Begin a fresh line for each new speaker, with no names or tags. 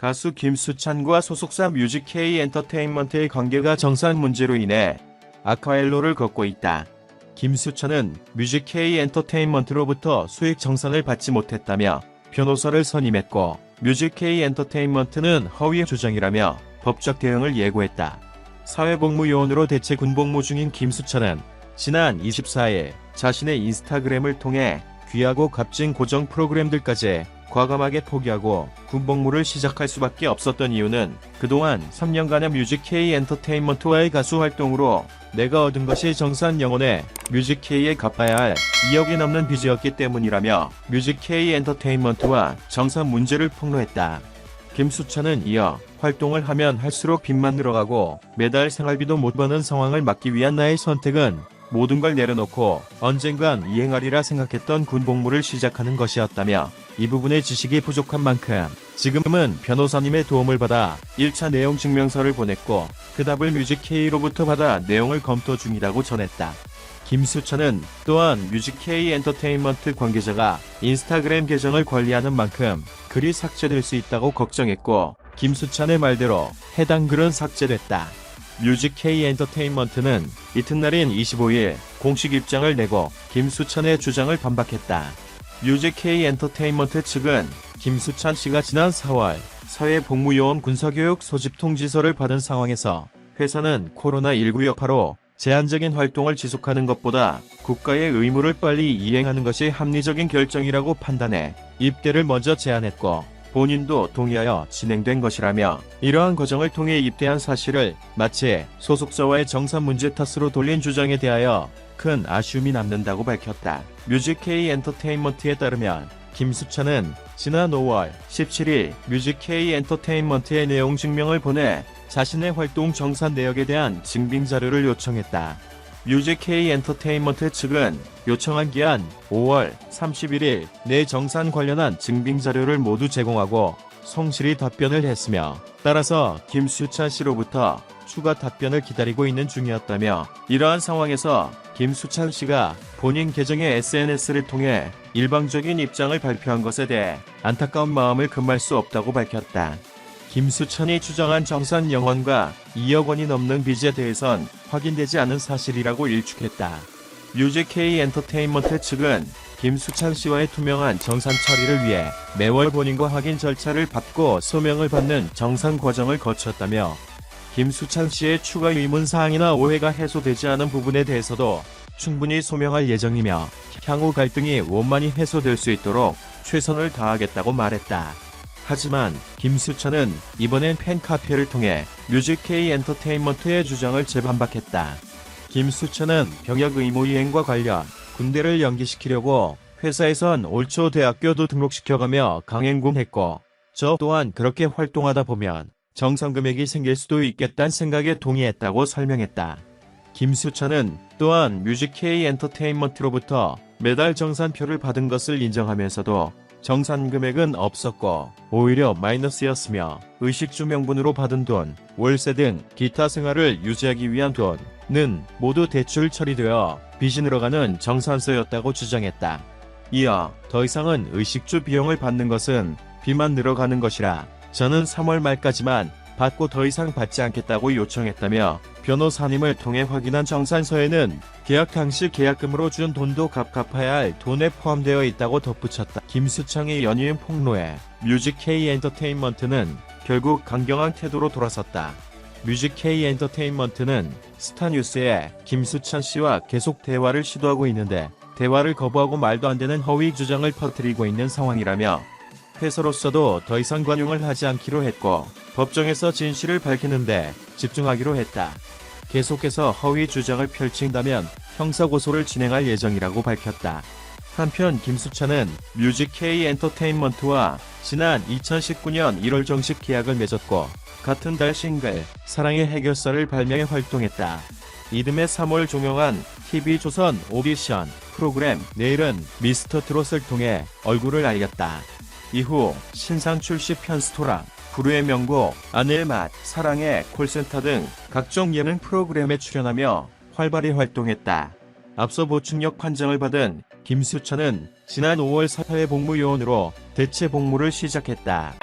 가수 김수찬과 소속사 뮤직K 엔터테인먼트의 관계가 정산 문제로 인해 악화일로를 걷고 있다. 김수찬은 뮤직K 엔터테인먼트로부터 수익 정산을 받지 못했다며 변호사를 선임했고, 뮤직K 엔터테인먼트는 허위 주장이라며 법적 대응을 예고했다. 사회복무요원으로 대체 군복무 중인 김수찬은 지난 24일 자신의 인스타그램을 통해 귀하고 값진 고정 프로그램들까지 과감하게 포기하고 군복무를 시작할 수밖에 없었던 이유는 그동안 3년간의 뮤직K 엔터테인먼트와의 가수 활동으로 내가 얻은 것이 정산 영혼에 뮤직K에 갚아야 할 2억이 넘는 빚이었기 때문이라며 뮤직K 엔터테인먼트와 정산 문제를 폭로했다. 김수찬은 이어 활동을 하면 할수록 빚만 늘어가고 매달 생활비도 못 버는 상황을 막기 위한 나의 선택은 모든 걸 내려놓고 언젠간 이행하리라 생각했던 군복무를 시작하는 것이었다며, 이 부분의 지식이 부족한 만큼 지금은 변호사님의 도움을 받아 1차 내용 증명서를 보냈고 그 답을 뮤직K로부터 받아 내용을 검토 중이라고 전했다. 김수찬은 또한 뮤직K 엔터테인먼트 관계자가 인스타그램 계정을 관리하는 만큼 글이 삭제될 수 있다고 걱정했고, 김수찬의 말대로 해당 글은 삭제됐다. 뮤직K 엔터테인먼트는 이튿날인 25일 공식 입장을 내고 김수찬의 주장을 반박했다. 뮤직K 엔터테인먼트 측은 김수찬 씨가 지난 4월 사회복무요원 군사교육 소집 통지서를 받은 상황에서 회사는 코로나19 여파로 제한적인 활동을 지속하는 것보다 국가의 의무를 빨리 이행하는 것이 합리적인 결정이라고 판단해 입대를 먼저 제안했고, 본인도 동의하여 진행된 것이라며, 이러한 과정을 통해 입대한 사실을 마치 소속사와의 정산 문제 탓으로 돌린 주장에 대하여 큰 아쉬움이 남는다고 밝혔다. 뮤직K 엔터테인먼트에 따르면 김수찬은 지난 5월 17일 뮤직K 엔터테인먼트에 내용 증명을 보내 자신의 활동 정산 내역에 대한 증빙 자료를 요청했다. 뮤직K 엔터테인먼트 측은 요청한 기한 5월 31일 내 정산 관련한 증빙 자료를 모두 제공하고 성실히 답변을 했으며, 따라서 김수찬 씨로부터 추가 답변을 기다리고 있는 중이었다며, 이러한 상황에서 김수찬 씨가 본인 계정의 SNS를 통해 일방적인 입장을 발표한 것에 대해 안타까운 마음을 금할 수 없다고 밝혔다. 김수찬이 주장한 정산 영원과 2억 원이 넘는 빚에 대해선 확인되지 않은 사실이라고 일축했다. 뮤직K 엔터테인먼트 측은 김수찬 씨와의 투명한 정산 처리를 위해 매월 본인과 확인 절차를 받고 소명을 받는 정산 과정을 거쳤다며, 김수찬 씨의 추가 의문 사항이나 오해가 해소되지 않은 부분에 대해서도 충분히 소명할 예정이며 향후 갈등이 원만히 해소될 수 있도록 최선을 다하겠다고 말했다. 하지만 김수찬은 이번엔 팬카페를 통해 뮤직K 엔터테인먼트의 주장을 재반박했다. 김수찬은 병역 의무 이행과 관련 군대를 연기시키려고 회사에선 올 초 대학교도 등록시켜가며 강행군했고, 저 또한 그렇게 활동하다 보면 정산 금액이 생길 수도 있겠다는 생각에 동의했다고 설명했다. 김수찬은 또한 뮤직K 엔터테인먼트로부터 매달 정산표를 받은 것을 인정하면서도 정산 금액은 없었고 오히려 마이너스였으며, 의식주 명분으로 받은 돈, 월세 등 기타 생활을 유지하기 위한 돈은 모두 대출 처리되어 빚이 늘어가는 정산서였다고 주장했다. 이어 더 이상은 의식주 비용을 받는 것은 빚만 늘어가는 것이라 저는 3월 말까지만 받고 더 이상 받지 않겠다고 요청했다며, 변호사님을 통해 확인한 정산서에는 계약 당시 계약금으로 준 돈도 갚아야 할 돈에 포함되어 있다고 덧붙였다. 김수찬의 연이은 폭로에 뮤직K 엔터테인먼트는 결국 강경한 태도로 돌아섰다. 뮤직K 엔터테인먼트는 스타뉴스에 김수찬 씨와 계속 대화를 시도하고 있는데 대화를 거부하고 말도 안 되는 허위 주장을 퍼뜨리고 있는 상황이라며, 회사로서도 더 이상 관용을 하지 않기로 했고 법정에서 진실을 밝히는데 집중하기로 했다. 계속해서 허위 주장을 펼친다면 형사고소를 진행할 예정이라고 밝혔다. 한편 김수찬은 뮤직K 엔터테인먼트와 지난 2019년 1월 정식 계약을 맺었고 같은 달 싱글 사랑의 해결사를 발매해 활동했다. 이듬해 3월 종영한 TV조선 오디션 프로그램 내일은 미스터트롯을 통해 얼굴을 알렸다. 이후 신상 출시 편스토랑, 불후의 명곡, 아내의 맛, 사랑의 콜센터 등 각종 예능 프로그램에 출연하며 활발히 활동했다. 앞서 보충력 판정을 받은 김수찬은 지난 5월 사회복무요원으로 대체 복무를 시작했다.